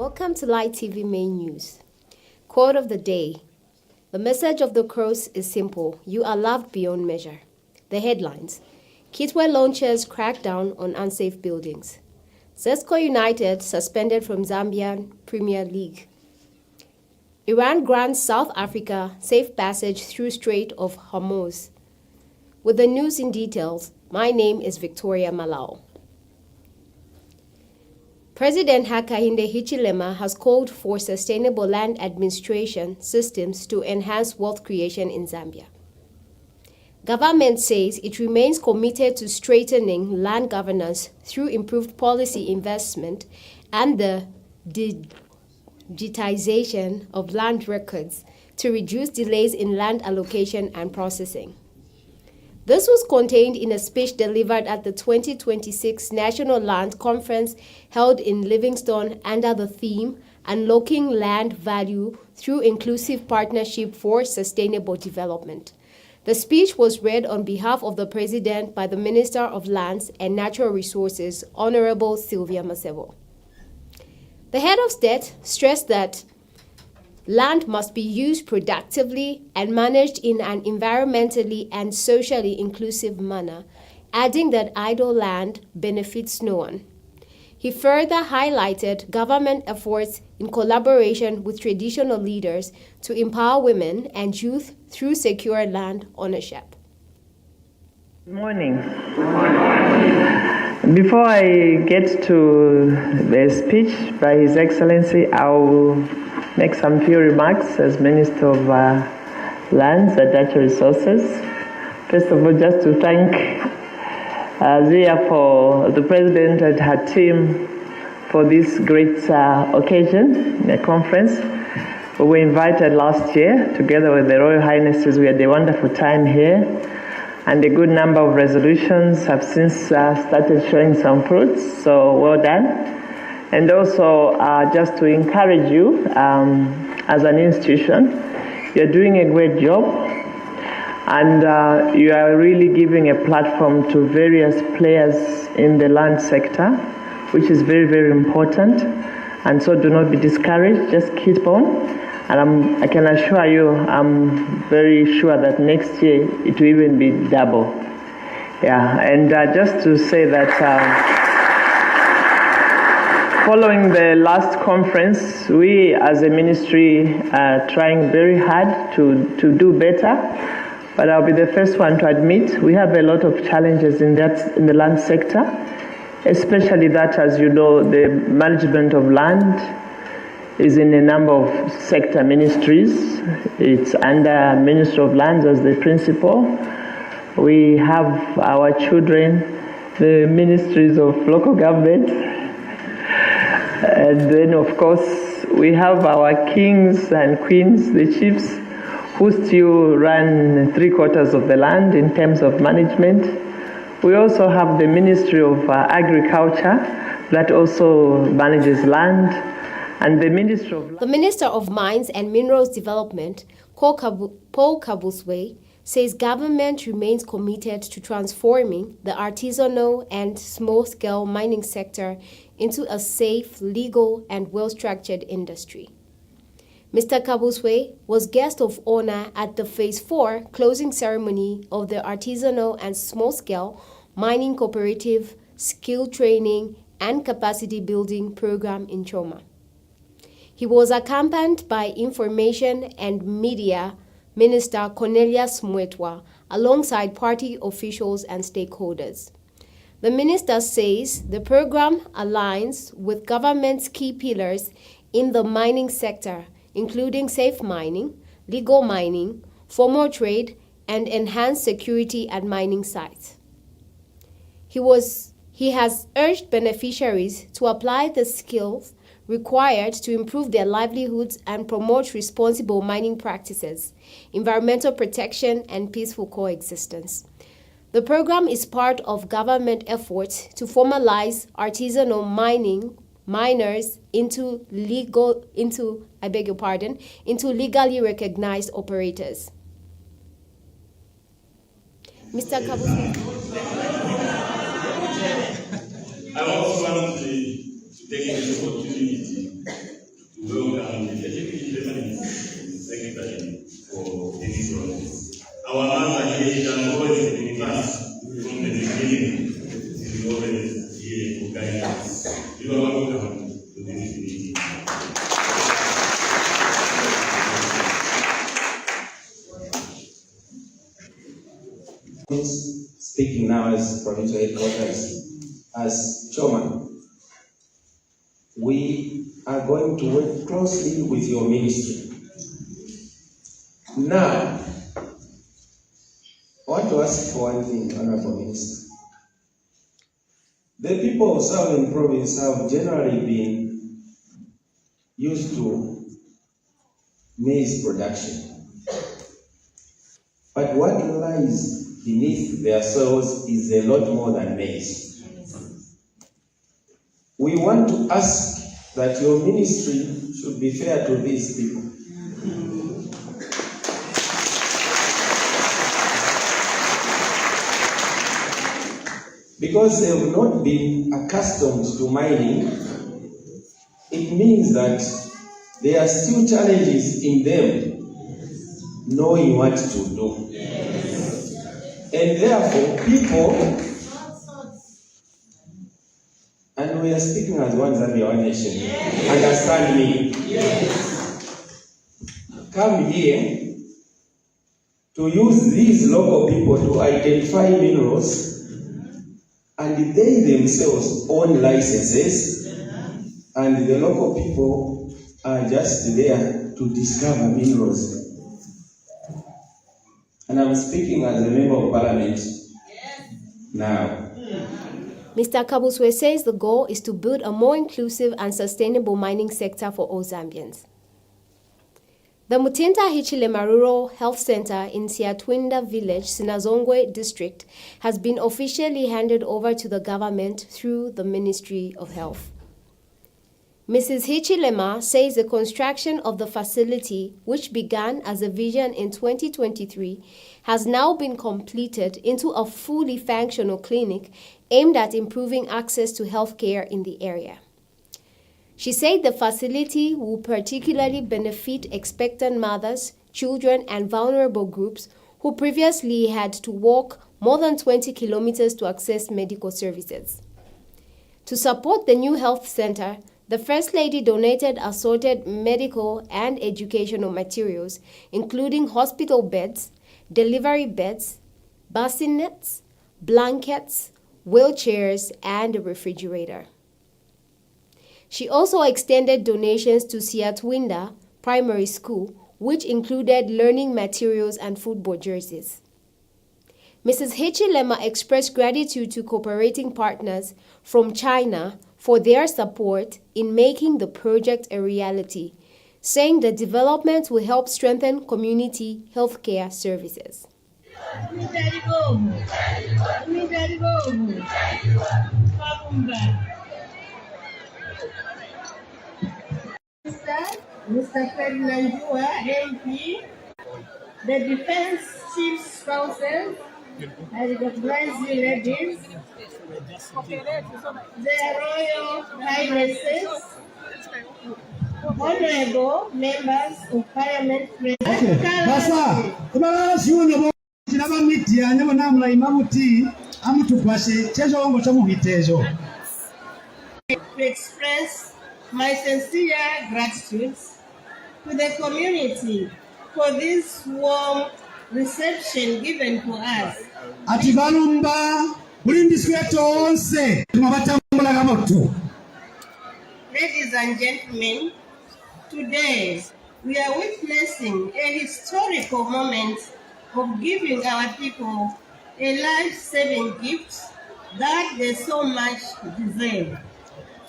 Welcome to Light TV Main News. Quote of the day. The message of the cross is simple. You are loved beyond measure. The headlines. Kitwe launchers crack down on unsafe buildings. Zesco United suspended from Zambian Premier League. Iran grants South Africa safe passage through Strait of Hormuz. With the news in details, my name is Victoria Malao. President Hakainde Hichilema has called for sustainable land administration systems to enhance wealth creation in Zambia. Government says it remains committed to strengthening land governance through improved policy investment and the digitization of land records to reduce delays in land allocation and processing. This was contained in a speech delivered at the 2026 National Land Conference held in Livingstone under the theme Unlocking Land Value Through Inclusive Partnership for Sustainable Development. The speech was read on behalf of the President by the Minister of Lands and Natural Resources, Honorable Sylvia Masebo. The head of state stressed that land must be used productively and managed in an environmentally and socially inclusive manner, adding that idle land benefits no one. He further highlighted government efforts in collaboration with traditional leaders to empower women and youth through secure land ownership. Good morning. Before I get to the speech by His Excellency, I will make some few remarks as Minister of Lands and Natural Resources. First of all, just to thank Zia for the President and her team for this great occasion, the conference. We were invited last year together with the Royal Highnesses. We had a wonderful time here, and a good number of resolutions have since started showing some fruits, so well done. And also, just to encourage you as an institution, you're doing a great job, and you are really giving a platform to various players in the land sector, which is very, very important. And so do not be discouraged, just keep on. And I can assure you, I'm very sure that next year it will even be double. Yeah, and just to say that following the last conference, we as a ministry are trying very hard to do better. But I'll be the first one to admit we have a lot of challenges in the land sector, especially that, as you know, the management of land is in a number of sector ministries. It's under Ministry of Lands as the principal. We have our children, the ministries of local government. And then, of course, we have our kings and queens, the chiefs, who still run 3/4 of the land in terms of management. We also have the Ministry of Agriculture that also manages land. And the Minister of Mines and Minerals Development, Paul Kabuswe, says government remains committed to transforming the artisanal and small-scale mining sector into a safe, legal, and well-structured industry. Mr. Kabuswe was guest of honor at the Phase 4 closing ceremony of the Artisanal and Small-Scale Mining Cooperative Skill Training and Capacity Building Program in Choma. He was accompanied by Information and Media Minister Cornelius Mwetwa, alongside party officials and stakeholders. The minister says the program aligns with government's key pillars in the mining sector, including safe mining, legal mining, formal trade, and enhanced security at mining sites. He has urged beneficiaries to apply the skills required to improve their livelihoods and promote responsible mining practices, environmental protection, and peaceful coexistence. The program is part of government efforts to formalize artisanal miners into legally recognized operators. Mr. Kabuswe. I also want to take this opportunity beginning, you always here for guidance. You are welcome to this meeting. Speaking now as provincial headquarters, as chairman, we are going to work closely with your ministry. Now, I want to ask for one thing, Honorable Minister. The people of Southern Province have generally been used to maize production. But what lies beneath their soils is a lot more than maize. We want to ask that your ministry should be fair to these people. Because they have not been accustomed to mining, it means that there are still challenges in them knowing what to do. And therefore, people, and we are speaking as one Zambia, one nation, understand me. Come here to use these local people to identify minerals, and they themselves own licenses, and the local people are just there to discover minerals. And I'm speaking as a member of parliament now. Mr. Kabuswe says the goal is to build a more inclusive and sustainable mining sector for all Zambians. The Mutinta Hichilema Rural Health Center in Siatwinda Village, Sinazongwe District, has been officially handed over to the government through the Ministry of Health. Mrs. Hichilema says the construction of the facility, which began as a vision in 2023, has now been completed into a fully functional clinic aimed at improving access to healthcare in the area. She said the facility will particularly benefit expectant mothers, children, and vulnerable groups who previously had to walk more than 20 kilometers to access medical services. To support the new health center, the First Lady donated assorted medical and educational materials, including hospital beds, delivery beds, bassinets, blankets, wheelchairs, and a refrigerator. She also extended donations to Siatwinda Primary School, which included learning materials and football jerseys. Mrs. Hichilema expressed gratitude to cooperating partners from China for their support in making the project a reality, saying the development will help strengthen community healthcare services. Mr. Ferdinand Jua, MP, the Defense Chief Spouses, I recognize you ladies, the Royal Highnesses, Honorable Members of Parliament, to express my sincere gratitude to the community for this warm reception given to us. Ladies and gentlemen, today we are witnessing a historical moment of giving our people a life-saving gift that they so much deserve.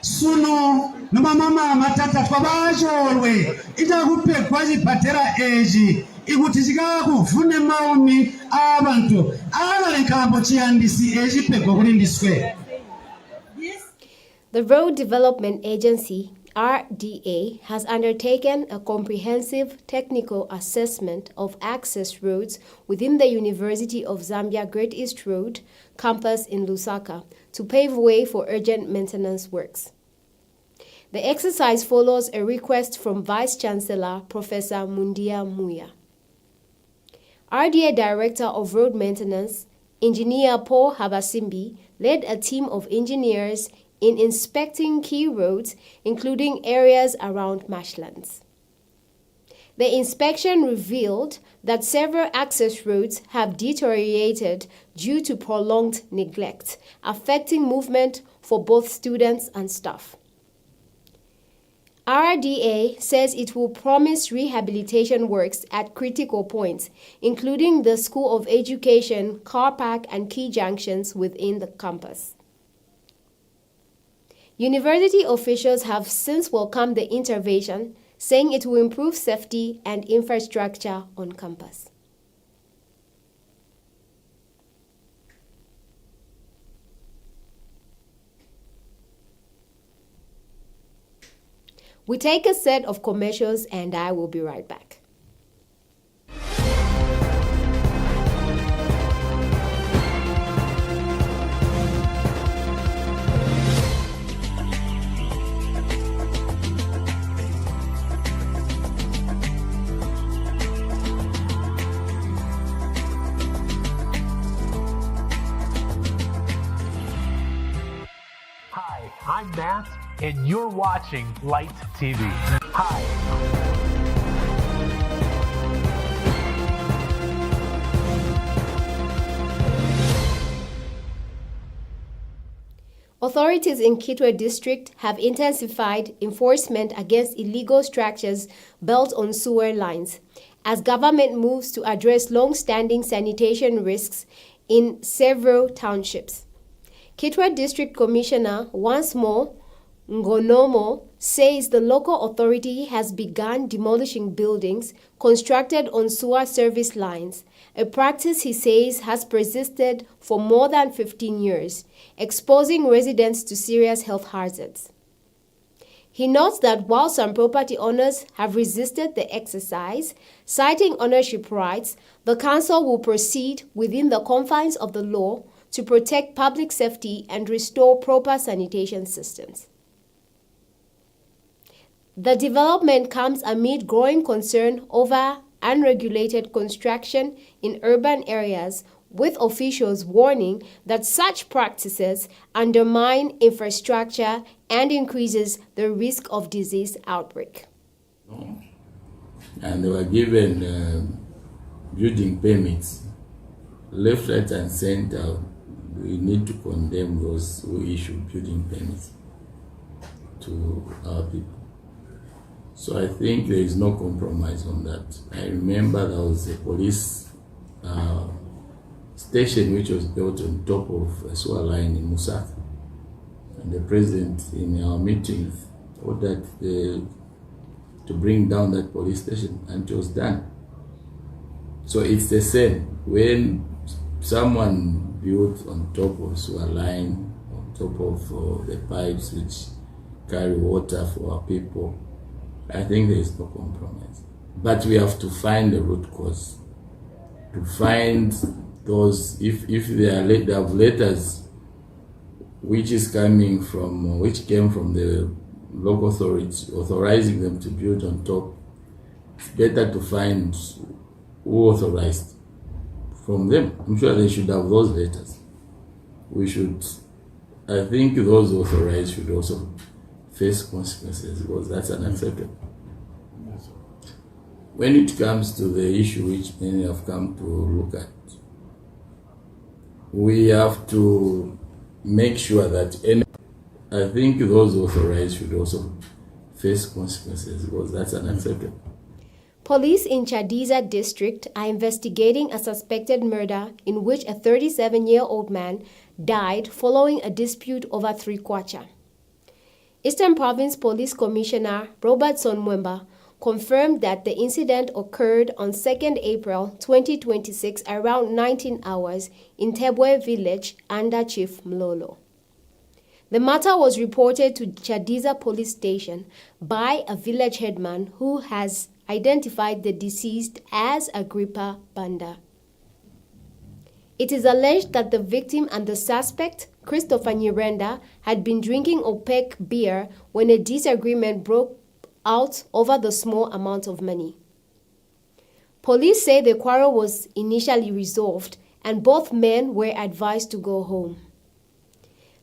Suno nomamama matata twabajolwe itakupe kwazi patera eji ikutizika kufune maumi abantu abalenkambo chiandisi eji peko kulindiswe. The Road Development Agency, RDA, has undertaken a comprehensive technical assessment of access roads within the University of Zambia Great East Road campus in Lusaka to pave way for urgent maintenance works. The exercise follows a request from Vice-Chancellor Professor Mundia Muya. RDA Director of Road Maintenance, Engineer Paul Habasimbi led a team of engineers in inspecting key roads, including areas around marshlands. The inspection revealed that several access roads have deteriorated due to prolonged neglect, affecting movement for both students and staff. RDA says it will promise rehabilitation works at critical points, including the School of Education, car park, and key junctions within the campus. University officials have since welcomed the intervention, saying it will improve safety and infrastructure on campus. We take a set of commercials and I will be right back. Hi, I'm Matt, and you're watching Light TV. Hi. Authorities in Kitwe District have intensified enforcement against illegal structures built on sewer lines as government moves to address long-standing sanitation risks in several townships. Kitwe District Commissioner, once more, Ngonomo, says the local authority has begun demolishing buildings constructed on sewer service lines, a practice he says has persisted for more than 15 years, exposing residents to serious health hazards. He notes that while some property owners have resisted the exercise, citing ownership rights, the council will proceed within the confines of the law to protect public safety and restore proper sanitation systems. The development comes amid growing concern over unregulated construction in urban areas, with officials warning that such practices undermine infrastructure and increases the risk of disease outbreak. And they were given building permits left, right, and center. We need to condemn those who issue building permits to our people. So I think there is no compromise on that. I remember there was a police station which was built on top of a sewer line in Musaka. And the president in our meetings ordered to bring down that police station, and it was done. So it's the same. When someone built on top of sewer line, on top of the pipes which carry water for our people, I think there is no compromise. But we have to find the root cause. To find those, if they have letters which came from the local authorities authorizing them to build on top, it's better to find who authorized from them. I'm sure they should have those letters. I think those authorized should also face consequences, because that's unacceptable. When it comes to the issue which many have come to look at, we have to make sure that I think those authorized should also face consequences, because that's unacceptable. Police in Chadiza district are investigating a suspected murder in which a 37-year-old man died following a dispute over 3 kwacha. Eastern Province Police Commissioner Robertson Mwemba confirmed that the incident occurred on 2nd April 2026 around 19 hours in Tebwe village under Chief Mlolo. The matter was reported to Chadiza Police Station by a village headman who has identified the deceased as Agrippa Banda. It is alleged that the victim and the suspect, Christopher Nyirenda, had been drinking opaque beer when a disagreement broke out over the small amount of money. Police say the quarrel was initially resolved and both men were advised to go home.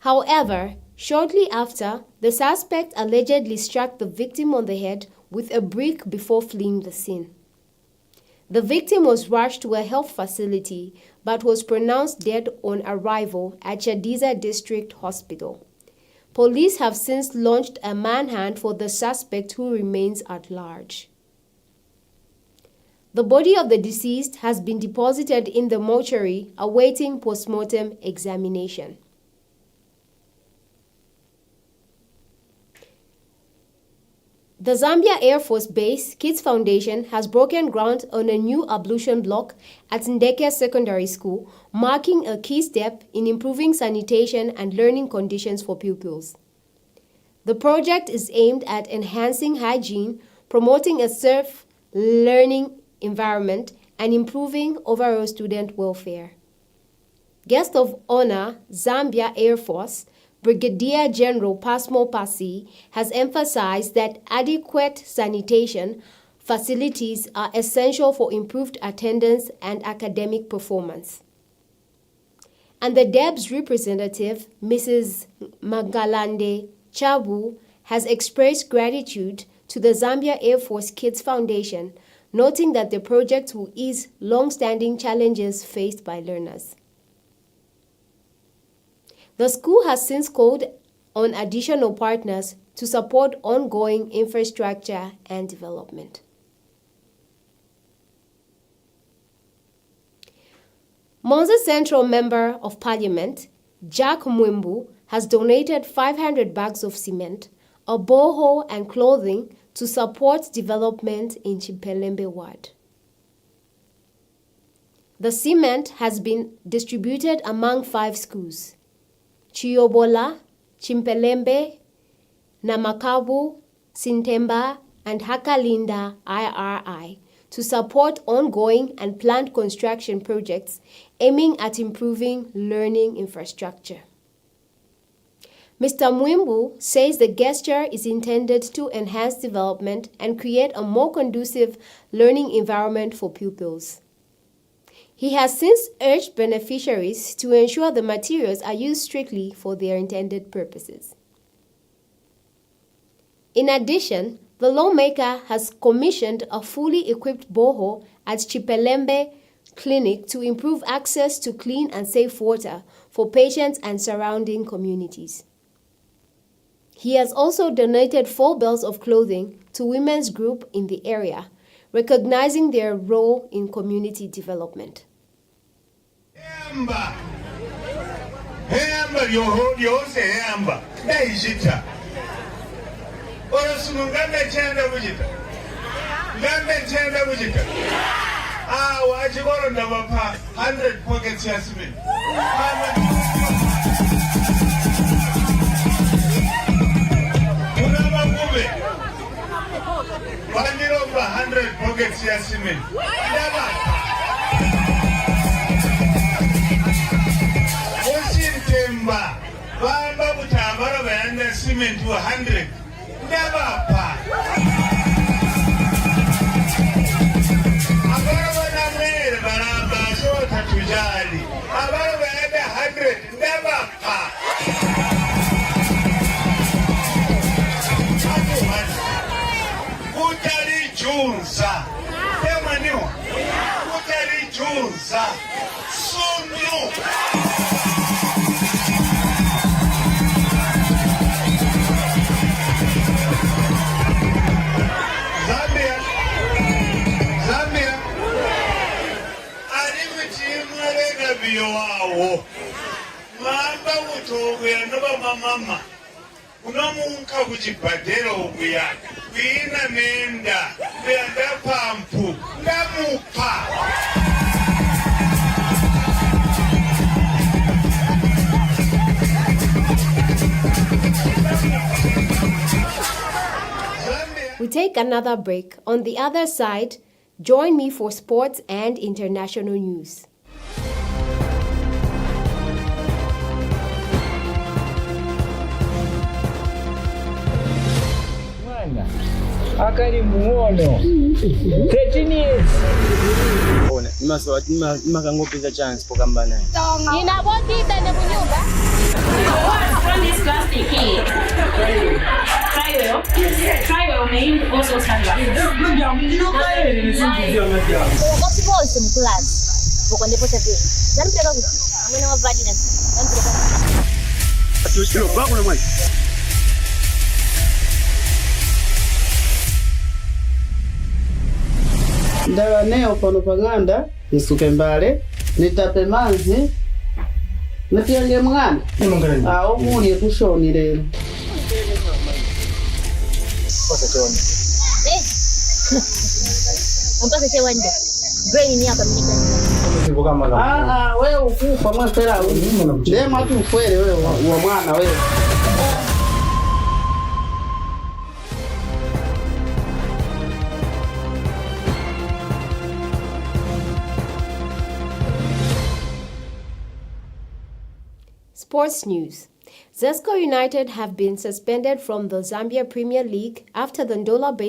However, shortly after, the suspect allegedly struck the victim on the head with a brick before fleeing the scene. The victim was rushed to a health facility but was pronounced dead on arrival at Chadiza District Hospital. Police have since launched a manhunt for the suspect, who remains at large. The body of the deceased has been deposited in the mortuary awaiting post-mortem examination. The Zambia Air Force Base Kids Foundation has broken ground on a new ablution block at Ndeke Secondary School, marking a key step in improving sanitation and learning conditions for pupils. The project is aimed at enhancing hygiene, promoting a safe learning environment, and improving overall student welfare. Guest of honor, Zambia Air Force Brigadier General Pasmo Pasi has emphasized that adequate sanitation facilities are essential for improved attendance and academic performance. And the DEB's representative, Mrs. Magalande Chabu, has expressed gratitude to the Zambia Air Force Kids Foundation, noting that the project will ease long-standing challenges faced by learners. The school has since called on additional partners to support ongoing infrastructure and development. Monza Central Member of Parliament, Jack Mwimbu, has donated 500 bags of cement, a borehole and clothing to support development in Chimpelembe Ward. The cement has been distributed among 5 schools: Chiobola, Chimpelembe, Namakabu, Sintemba, and Hakalinda IRI to support ongoing and planned construction projects aiming at improving learning infrastructure. Mr. Mwimbu says the gesture is intended to enhance development and create a more conducive learning environment for pupils. He has since urged beneficiaries to ensure the materials are used strictly for their intended purposes. In addition, the lawmaker has commissioned a fully equipped borehole at Chipelembe Clinic to improve access to clean and safe water for patients and surrounding communities. He has also donated 4 bales of clothing to women's group in the area, recognizing their role in community development. Hemba yose hemba daishita orosumu ngambe chenda bujita wachikoro ndavapa 100 pockets ya cement kuna makube vandiromba 100 pockets ya cement ndavapa Bamba kutabara bayanda cement 100 ndabapa abara banamere baramba so tatujali abara bayanda 100 ndabapa kutari junza temaniwa kutari junza sunu Wawo mamba kutokuya noba mama unomunka kuchibhadhera ukuya kuina menda kuyanda pampu ndamupa We take another break. On the other side, join me for sports and international news. Akari muono 13 years Nimakangopeza chance pokamba naye. Inabotita ne munyumba. From this plastic here. Try well may also stand back. Wakati bose mu class. Boko ndipo tete. Zampeleka kuti. Amwena wavadi na. Zampeleka. Atushiro bako na mwana. Ndawa neo pano pang'anda nisuke mbale nitape manzi nipyenge mwana umuni kushoni lero Mpaka chewande. Brain yako mnika. wewe ukufa mwasera ndema tu kwele wewe wa mwana wewe. Sports news. Zesco United have been suspended from the Zambia Premier League after the Ndola